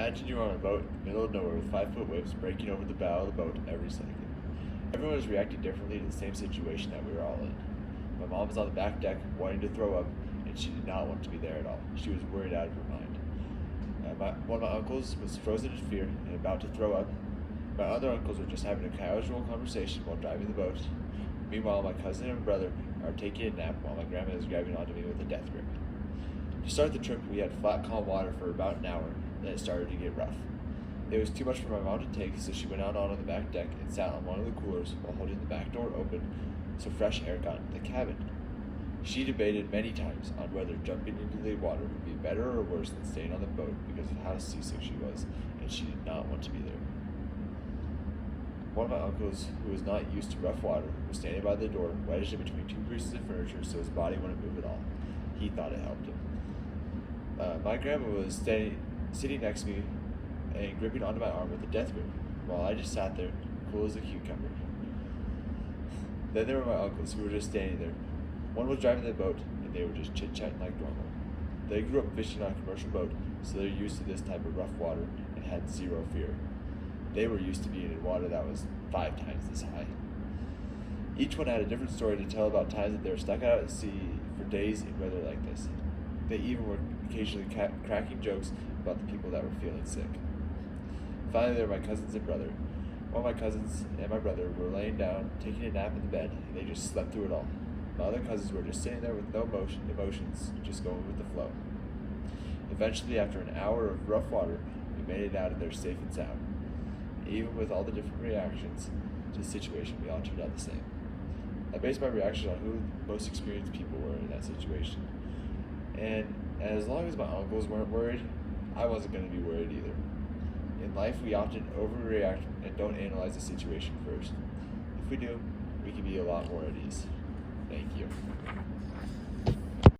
Imagine you're on a boat in the middle of nowhere with 5-foot waves breaking over the bow of the boat every second. Everyone was reacting differently to the same situation that we were all in. My mom was on the back deck wanting to throw up, and she did not want to be there at all. She was worried out of her mind. One of my uncles was frozen in fear and about to throw up. My other uncles were just having a casual conversation while driving the boat. Meanwhile, my cousin and brother are taking a nap while my grandma is grabbing onto me with a death grip. To start the trip, we had flat, calm water for about an hour, then it started to get rough. It was too much for my mom to take, so she went out on the back deck and sat on one of the coolers while holding the back door open so fresh air got into the cabin. She debated many times on whether jumping into the water would be better or worse than staying on the boat because of how seasick she was, and she did not want to be there. One of my uncles, who was not used to rough water, was standing by the door, wedged in between two pieces of furniture so his body wouldn't move at all. He thought it helped him. My grandma was sitting next to me and gripping onto my arm with a death grip, while I just sat there, cool as a cucumber. Then there were my uncles, who were just standing there. One was driving the boat, and they were just chit-chatting like normal. They grew up fishing on a commercial boat, so they're used to this type of rough water and had zero fear. They were used to being in water that was 5 times this high. Each one had a different story to tell about times that they were stuck out at sea for days in weather like this. They even were occasionally cracking jokes about the people that were feeling sick. Finally, there were my cousins and brother. One of my cousins and my brother were laying down, taking a nap in the bed, and they just slept through it all. My other cousins were just sitting there with no emotions, just going with the flow. Eventually, after an hour of rough water, we made it out of there safe and sound. Even with all the different reactions to the situation, we all turned out the same. I based my reaction on who the most experienced people were in that situation. And as long as my uncles weren't worried, I wasn't going to be worried either. In life, we often overreact and don't analyze the situation first. If we do, we can be a lot more at ease. Thank you.